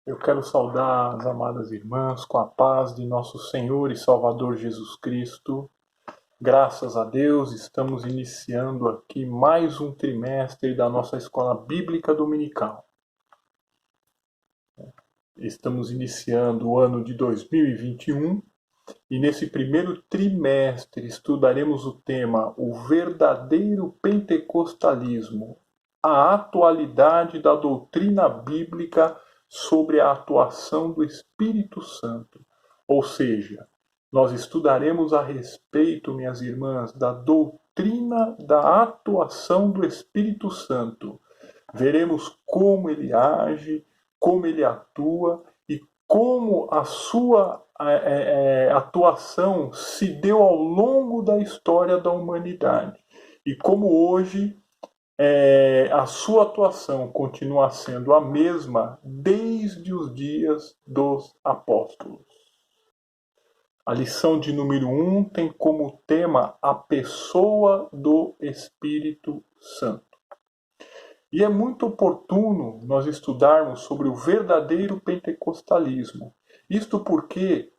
Eu quero saudar as amadas irmãs com a paz de nosso Senhor e Salvador Jesus Cristo. Graças a Deus, estamos iniciando aqui mais um trimestre da nossa Escola Bíblica Dominical. Estamos iniciando o ano de 2021 e nesse primeiro trimestre estudaremos o tema O Verdadeiro Pentecostalismo, a atualidade da doutrina bíblica sobre a atuação do Espírito Santo. Ou seja, nós estudaremos a respeito, minhas irmãs, da doutrina da atuação do Espírito Santo. Veremos como ele age, como ele atua e como a sua atuação se deu ao longo da história da humanidade. E como hoje a sua atuação continua sendo a mesma desde os dias dos apóstolos. A lição de número 1 tem como tema a pessoa do Espírito Santo. E é muito oportuno nós estudarmos sobre o verdadeiro pentecostalismo. Isto porque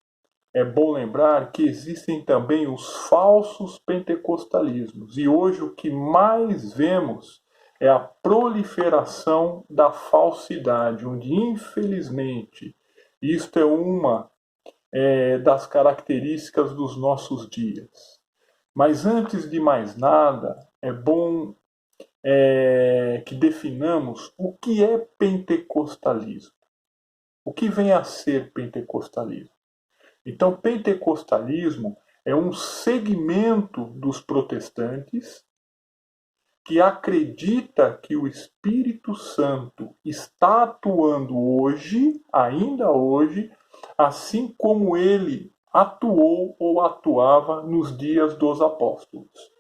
é bom lembrar que existem também os falsos pentecostalismos. E hoje o que mais vemos é a proliferação da falsidade, onde infelizmente isto é uma das características dos nossos dias. Mas antes de mais nada, é bom que definamos o que é pentecostalismo. O que vem a ser pentecostalismo? Então, pentecostalismo é um segmento dos protestantes que acredita que o Espírito Santo está atuando hoje, ainda hoje, assim como ele atuou ou atuava nos dias dos apóstolos.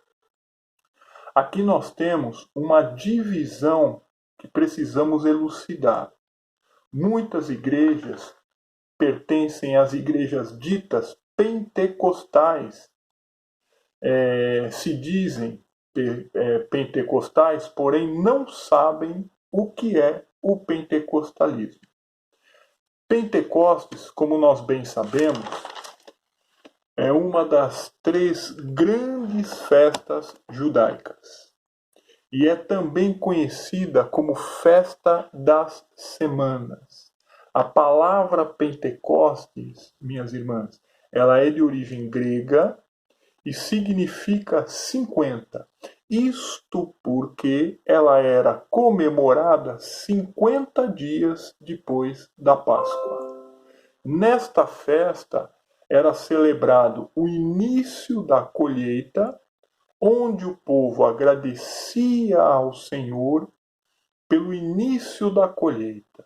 Aqui nós temos uma divisão que precisamos elucidar. Muitas igrejas pertencem às igrejas ditas pentecostais. Se dizem pentecostais, porém não sabem o que é o pentecostalismo. Pentecostes, como nós bem sabemos, é uma das 3 grandes festas judaicas. E é também conhecida como Festa das Semanas. A palavra Pentecostes, minhas irmãs, ela é de origem grega e significa 50. Isto porque ela era comemorada 50 dias depois da Páscoa. Nesta festa era celebrado o início da colheita, onde o povo agradecia ao Senhor pelo início da colheita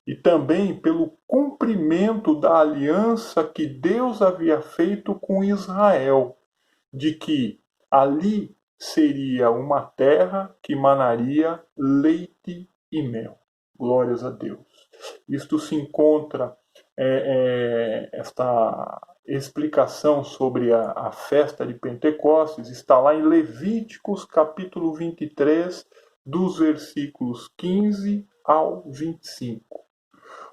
e também pelo cumprimento da aliança que Deus havia feito com Israel, de que ali seria uma terra que manaria leite e mel. Glórias a Deus. Isto se encontra, esta explicação sobre a festa de Pentecostes está lá em Levíticos capítulo 23, dos versículos 15 ao 25.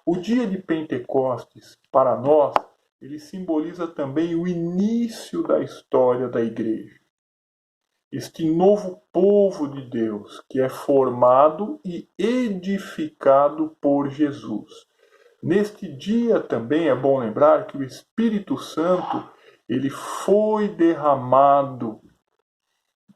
O dia de Pentecostes, para nós, ele simboliza também o início da história da igreja. Este novo povo de Deus que é formado e edificado por Jesus. Neste dia também é bom lembrar que o Espírito Santo ele foi derramado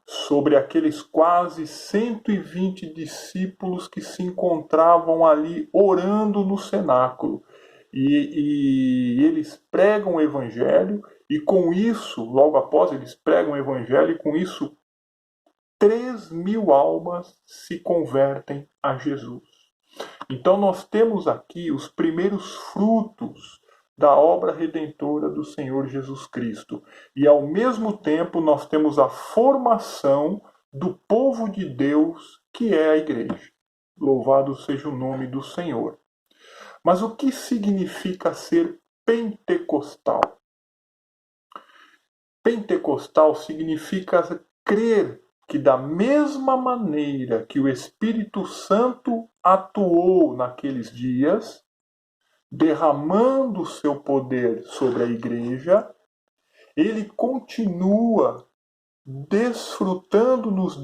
sobre aqueles quase 120 discípulos que se encontravam ali orando no cenáculo. E eles pregam o Evangelho, e com isso, logo após eles pregam o Evangelho, e com isso 3.000 almas se convertem a Jesus. Então nós temos aqui os primeiros frutos da obra redentora do Senhor Jesus Cristo. E ao mesmo tempo nós temos a formação do povo de Deus, que é a igreja. Louvado seja o nome do Senhor. Mas o que significa ser pentecostal? Pentecostal significa crer que da mesma maneira que o Espírito Santo atuou naqueles dias, derramando o seu poder sobre a igreja, ele continua desfrutando nos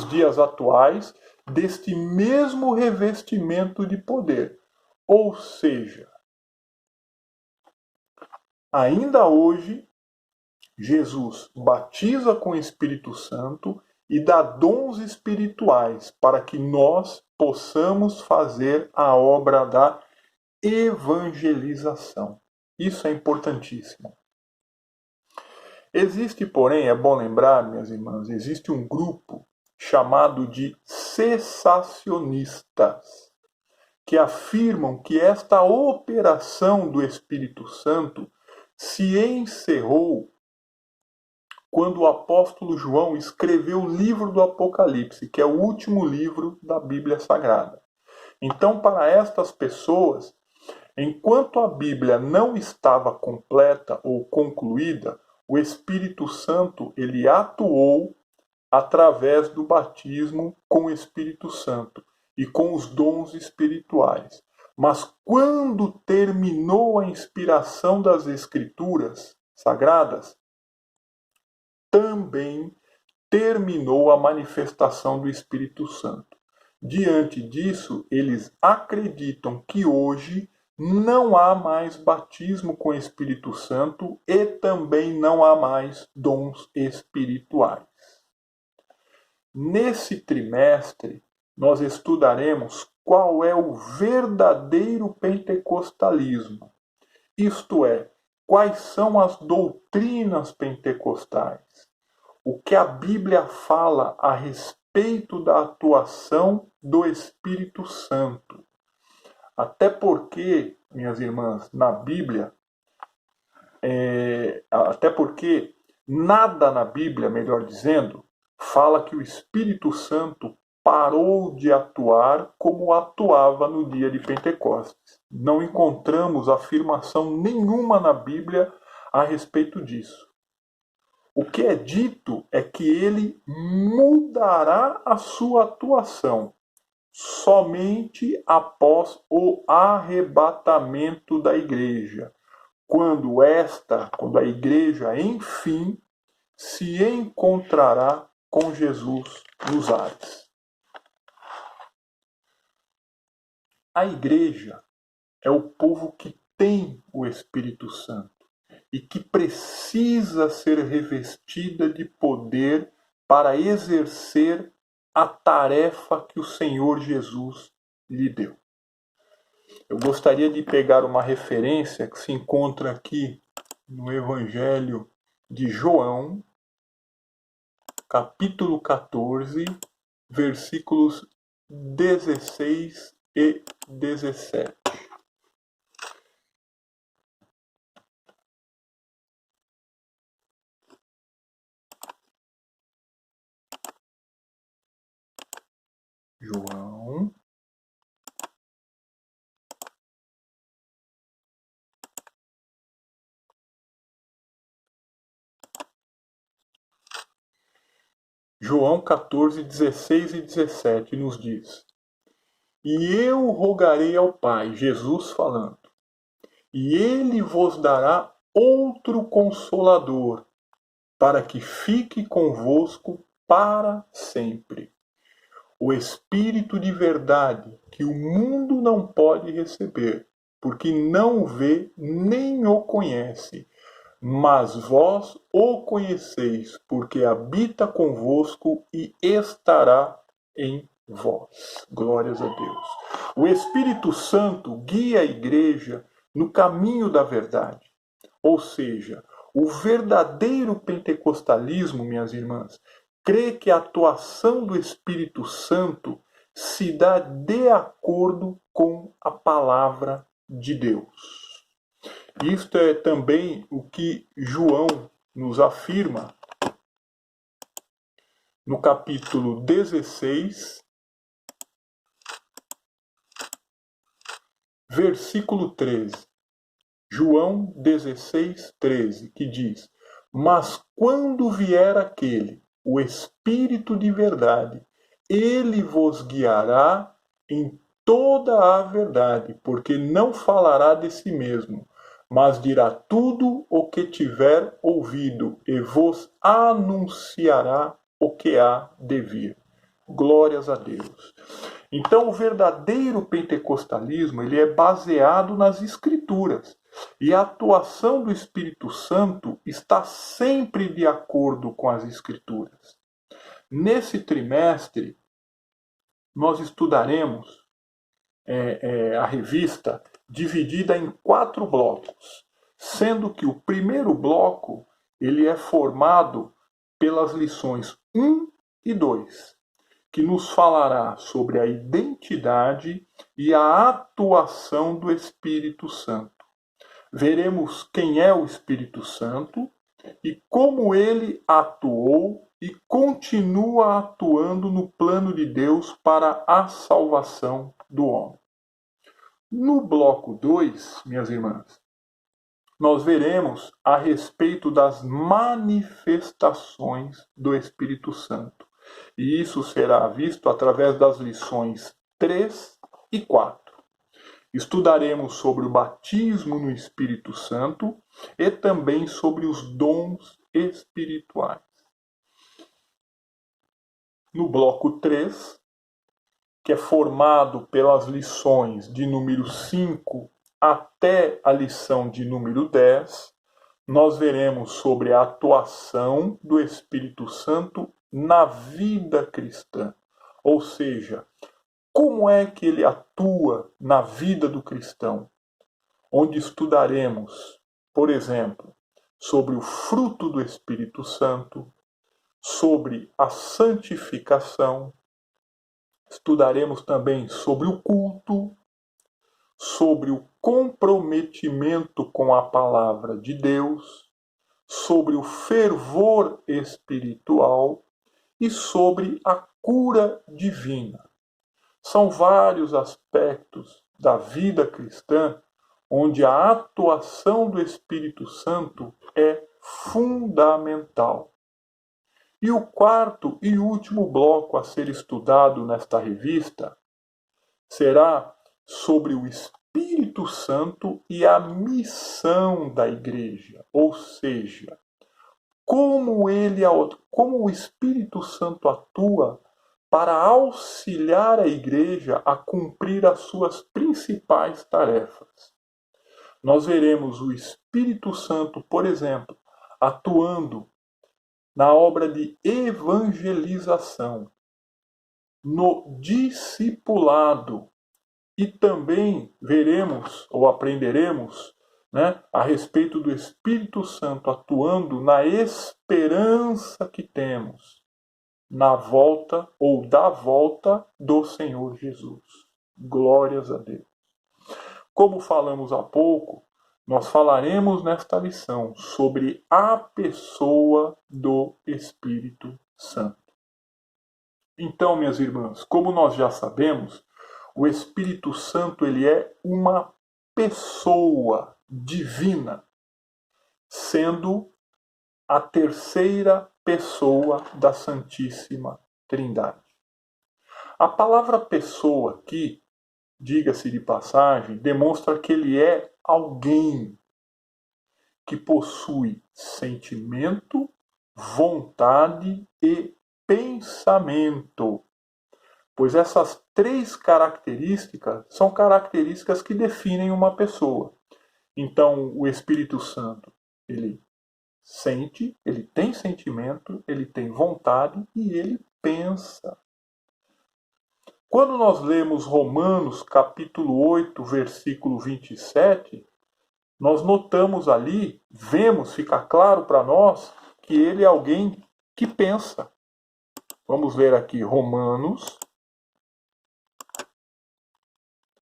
dias atuais deste mesmo revestimento de poder. Ou seja, ainda hoje, Jesus batiza com o Espírito Santo e dá dons espirituais para que nós possamos fazer a obra da evangelização. Isso é importantíssimo. Existe, porém, é bom lembrar, minhas irmãs, existe um grupo chamado de cessacionistas, que afirmam que esta operação do Espírito Santo se encerrou quando o apóstolo João escreveu o livro do Apocalipse, que é o último livro da Bíblia Sagrada. Então, para estas pessoas, enquanto a Bíblia não estava completa ou concluída, o Espírito Santo ele atuou através do batismo com o Espírito Santo e com os dons espirituais. Mas quando terminou a inspiração das Escrituras Sagradas, também terminou a manifestação do Espírito Santo. Diante disso, eles acreditam que hoje não há mais batismo com o Espírito Santo e também não há mais dons espirituais. Nesse trimestre, nós estudaremos qual é o verdadeiro pentecostalismo, isto é, quais são as doutrinas pentecostais, o que a Bíblia fala a respeito da atuação do Espírito Santo. Até porque, minhas irmãs, na Bíblia, até porque nada na Bíblia, melhor dizendo, fala que o Espírito Santo parou de atuar como atuava no dia de Pentecostes. Não encontramos afirmação nenhuma na Bíblia a respeito disso. O que é dito é que ele mudará a sua atuação somente após o arrebatamento da igreja, quando a igreja, enfim, se encontrará com Jesus nos ares. A igreja é o povo que tem o Espírito Santo e que precisa ser revestida de poder para exercer a tarefa que o Senhor Jesus lhe deu. Eu gostaria de pegar uma referência que se encontra aqui no Evangelho de João, capítulo 14, versículos 16 e 17. João, João 14, 16 e 17 nos diz: E eu rogarei ao Pai, Jesus falando, e ele vos dará outro Consolador, para que fique convosco para sempre. O Espírito de verdade, que o mundo não pode receber, porque não o vê nem o conhece. Mas vós o conheceis, porque habita convosco e estará em vós. Glórias a Deus. O Espírito Santo guia a igreja no caminho da verdade. Ou seja, o verdadeiro pentecostalismo, minhas irmãs, crê que a atuação do Espírito Santo se dá de acordo com a palavra de Deus. Isto é também o que João nos afirma no capítulo 16, versículo 13. João 16, 13, que diz: Mas quando vier aquele, o Espírito de verdade, ele vos guiará em toda a verdade, porque não falará de si mesmo, mas dirá tudo o que tiver ouvido e vos anunciará o que há de vir. Glórias a Deus. Então, o verdadeiro pentecostalismo ele é baseado nas Escrituras. E a atuação do Espírito Santo está sempre de acordo com as Escrituras. Nesse trimestre, nós estudaremos a revista dividida em 4 blocos, sendo que o primeiro bloco ele é formado pelas lições 1 e 2, que nos falará sobre a identidade e a atuação do Espírito Santo. Veremos quem é o Espírito Santo e como ele atuou e continua atuando no plano de Deus para a salvação do homem. No bloco 2, minhas irmãs, nós veremos a respeito das manifestações do Espírito Santo. E isso será visto através das lições 3 e 4. Estudaremos sobre o batismo no Espírito Santo e também sobre os dons espirituais. No bloco 3, que é formado pelas lições de número 5 até a lição de número 10, nós veremos sobre a atuação do Espírito Santo na vida cristã. Ou seja, como é que ele atua na vida do cristão? Onde estudaremos, por exemplo, sobre o fruto do Espírito Santo, sobre a santificação. Estudaremos também sobre o culto, sobre o comprometimento com a palavra de Deus, sobre o fervor espiritual e sobre a cura divina. São vários aspectos da vida cristã onde a atuação do Espírito Santo é fundamental. E o quarto e último bloco a ser estudado nesta revista será sobre o Espírito Santo e a missão da igreja, ou seja, como o Espírito Santo atua para auxiliar a igreja a cumprir as suas principais tarefas. Nós veremos o Espírito Santo, por exemplo, atuando na obra de evangelização, no discipulado, e também veremos ou aprenderemos a respeito do Espírito Santo atuando na esperança que temos na volta ou da volta do Senhor Jesus. Glórias a Deus. Como falamos há pouco, nós falaremos nesta lição sobre a pessoa do Espírito Santo. Então, minhas irmãs, como nós já sabemos, o Espírito Santo ele é uma pessoa divina, sendo a terceira pessoa da Santíssima Trindade. A palavra pessoa aqui, diga-se de passagem, demonstra que ele é alguém que possui sentimento, vontade e pensamento. Pois essas 3 características são características que definem uma pessoa. Então, o Espírito Santo, ele sente, ele tem sentimento, ele tem vontade e ele pensa. Quando nós lemos Romanos capítulo 8, versículo 27, nós notamos ali, vemos, fica claro para nós, que ele é alguém que pensa. Vamos ler aqui Romanos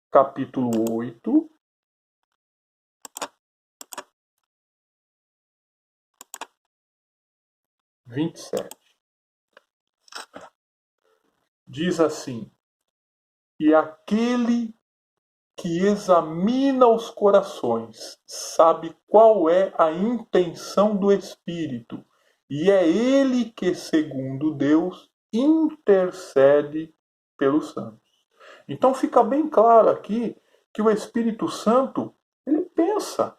capítulo 8, (27). Diz assim: e aquele que examina os corações sabe qual é a intenção do Espírito, e é ele que, segundo Deus, intercede pelos santos. Então fica bem claro aqui que o Espírito Santo, ele pensa.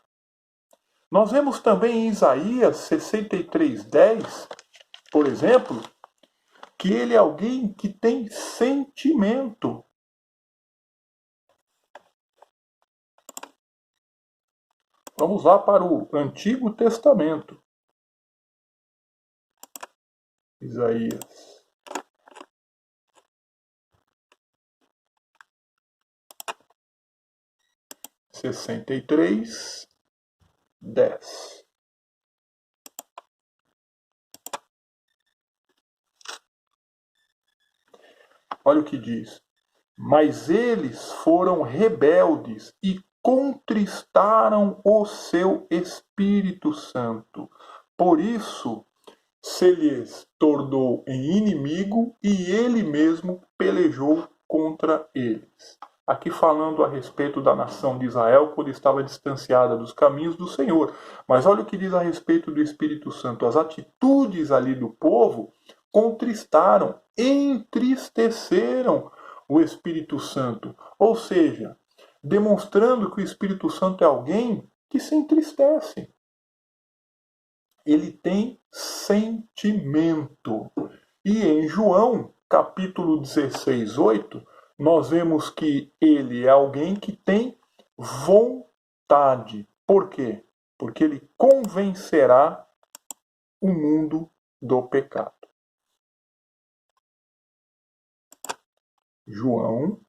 Nós vemos também em Isaías 63:10, por exemplo, que ele é alguém que tem sentimento. Vamos lá para o Antigo Testamento. Isaías 63:10. Olha o que diz. Mas eles foram rebeldes e contristaram o seu Espírito Santo. Por isso se lhes tornou em inimigo e ele mesmo pelejou contra eles. Aqui falando a respeito da nação de Israel quando estava distanciada dos caminhos do Senhor. Mas olha o que diz a respeito do Espírito Santo. As atitudes ali do povo contristaram, entristeceram o Espírito Santo. Ou seja, demonstrando que o Espírito Santo é alguém que se entristece. Ele tem sentimento. E em João, capítulo 16:8, nós vemos que ele é alguém que tem vontade. Por quê? Porque ele convencerá o mundo do pecado. João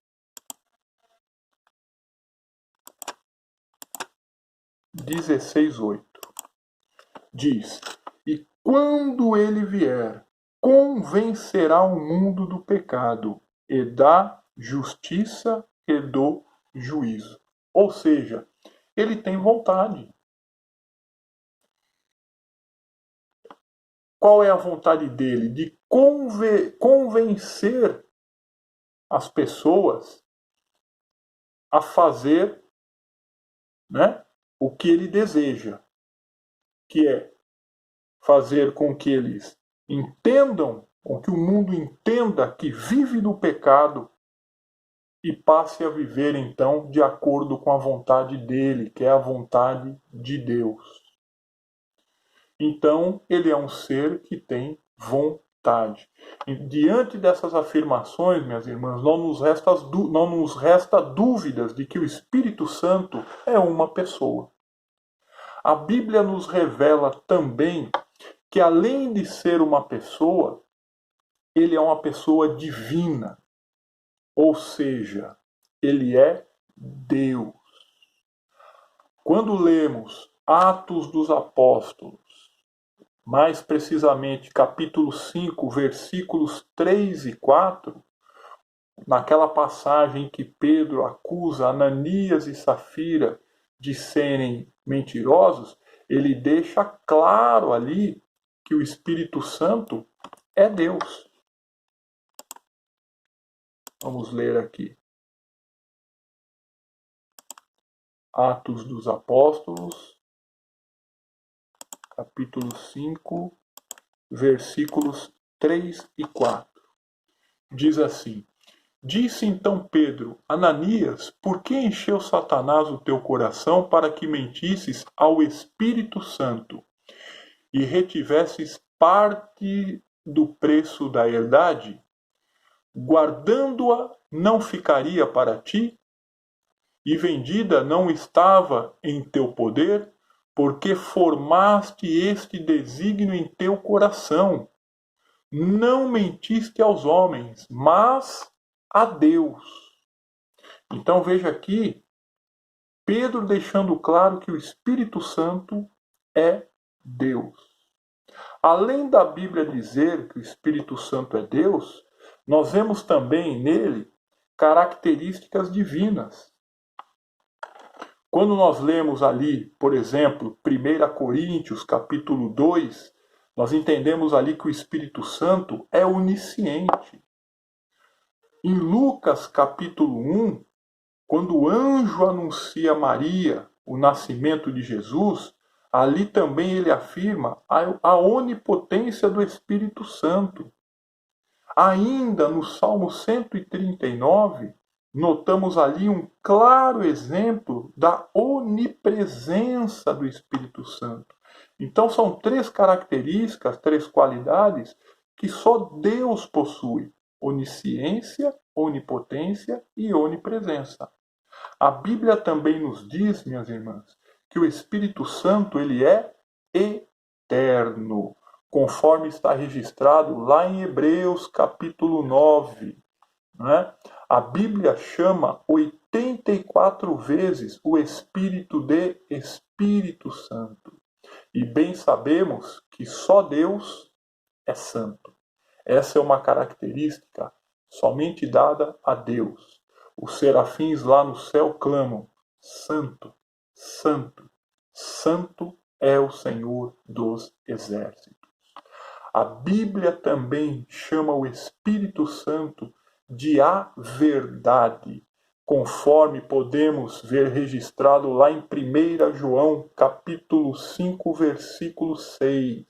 16:8 diz: E quando ele vier, convencerá o mundo do pecado e da justiça e do juízo. Ou seja, ele tem vontade. Qual é a vontade dele? De convencer as pessoas a fazer, né, o que ele deseja, que é fazer com que eles entendam, com que o mundo entenda que vive no pecado e passe a viver então de acordo com a vontade dele, que é a vontade de Deus. Então, ele é um ser que tem vontade. E diante dessas afirmações, minhas irmãs, não nos resta dúvidas de que o Espírito Santo é uma pessoa. A Bíblia nos revela também que, além de ser uma pessoa, ele é uma pessoa divina. Ou seja, ele é Deus. Quando lemos Atos dos Apóstolos, mais precisamente capítulo 5, versículos 3 e 4, naquela passagem que Pedro acusa Ananias e Safira de serem mentirosos, ele deixa claro ali que o Espírito Santo é Deus. Vamos ler aqui. Atos dos Apóstolos, capítulo 5, versículos 3 e 4. Diz assim: Disse então Pedro: Ananias, por que encheu Satanás o teu coração para que mentisses ao Espírito Santo e retivesses parte do preço da herdade? Guardando-a não ficaria para ti? E vendida não estava em teu poder? Porque formaste este desígnio em teu coração. Não mentiste aos homens, mas a Deus. Então veja aqui, Pedro deixando claro que o Espírito Santo é Deus. Além da Bíblia dizer que o Espírito Santo é Deus, nós vemos também nele características divinas. Quando nós lemos ali, por exemplo, 1 Coríntios, capítulo 2, nós entendemos ali que o Espírito Santo é onisciente. Em Lucas, capítulo 1, quando o anjo anuncia a Maria o nascimento de Jesus, ali também ele afirma a onipotência do Espírito Santo. Ainda no Salmo 139, notamos ali um claro exemplo da onipresença do Espírito Santo. Então são três características, três qualidades que só Deus possui: onisciência, onipotência e onipresença. A Bíblia também nos diz, minhas irmãs, que o Espírito Santo ele é eterno, conforme está registrado lá em Hebreus capítulo 9. Né? A Bíblia chama 84 vezes o Espírito de Espírito Santo. E bem sabemos que só Deus é santo. Essa é uma característica somente dada a Deus. Os serafins lá no céu clamam: Santo, Santo, Santo é o Senhor dos exércitos. A Bíblia também chama o Espírito Santo de a verdade, conforme podemos ver registrado lá em 1 João, capítulo 5, versículo 6.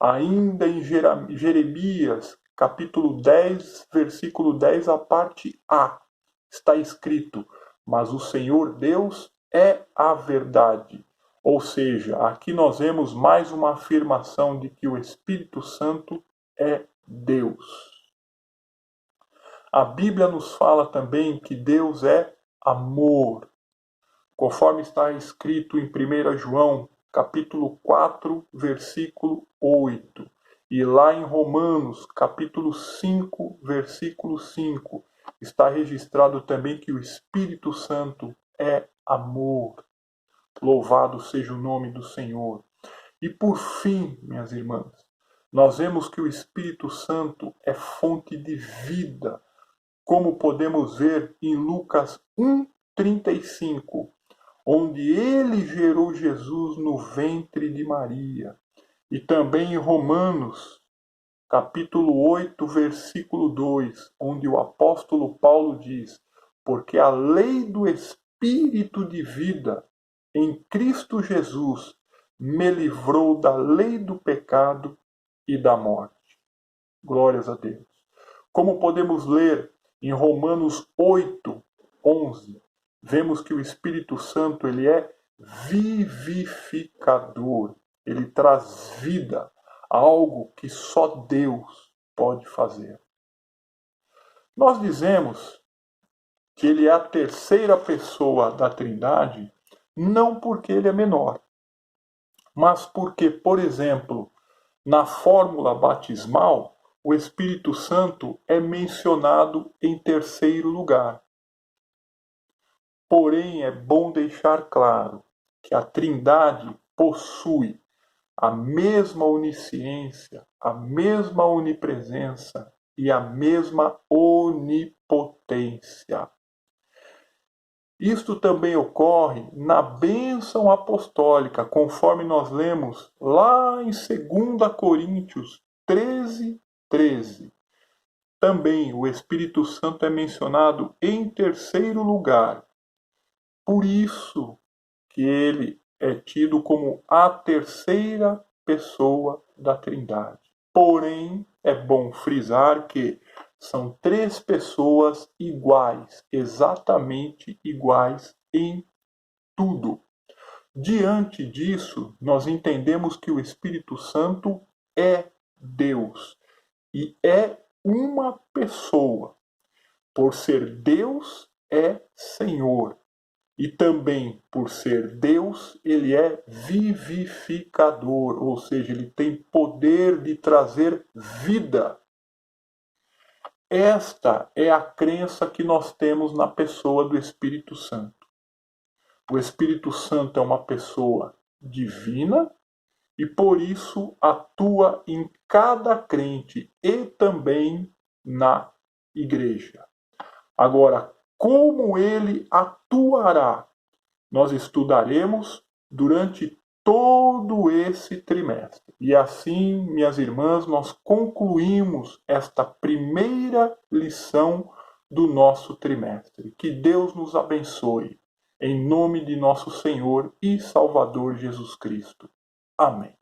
Ainda em Jeremias, capítulo 10, versículo 10, a parte A, está escrito: mas o Senhor Deus é a verdade. Ou seja, aqui nós vemos mais uma afirmação de que o Espírito Santo é Deus. A Bíblia nos fala também que Deus é amor, conforme está escrito em 1 João, capítulo 4, versículo 8. E lá em Romanos, capítulo 5, versículo 5, está registrado também que o Espírito Santo é amor. Louvado seja o nome do Senhor. E por fim, minhas irmãs, nós vemos que o Espírito Santo é fonte de vida, como podemos ver em Lucas 1:35, onde ele gerou Jesus no ventre de Maria. E também em Romanos, capítulo 8, versículo 2, onde o apóstolo Paulo diz: porque a lei do Espírito de vida em Cristo Jesus me livrou da lei do pecado e da morte. Glórias a Deus. Como podemos ler em Romanos 8:11, vemos que o Espírito Santo ele é vivificador. Ele traz vida, algo que só Deus pode fazer. Nós dizemos que ele é a terceira pessoa da Trindade, não porque ele é menor, mas porque, por exemplo, na fórmula batismal, o Espírito Santo é mencionado em terceiro lugar. Porém, é bom deixar claro que a Trindade possui a mesma onisciência, a mesma onipresença e a mesma onipotência. Isto também ocorre na bênção apostólica, conforme nós lemos lá em 2 Coríntios 13:13. Também o Espírito Santo é mencionado em terceiro lugar. Por isso que ele é tido como a terceira pessoa da Trindade. Porém, é bom frisar que são três pessoas iguais, exatamente iguais em tudo. Diante disso, nós entendemos que o Espírito Santo é Deus e é uma pessoa. Por ser Deus, é Senhor. E também, por ser Deus, ele é vivificador, ou seja, ele tem poder de trazer vida. Esta é a crença que nós temos na pessoa do Espírito Santo. O Espírito Santo é uma pessoa divina e por isso atua em cada crente e também na igreja. Agora, como ele atuará, nós estudaremos durante todo esse trimestre. E assim, minhas irmãs, nós concluímos esta primeira lição do nosso trimestre. Que Deus nos abençoe, em nome de nosso Senhor e Salvador Jesus Cristo. Amém.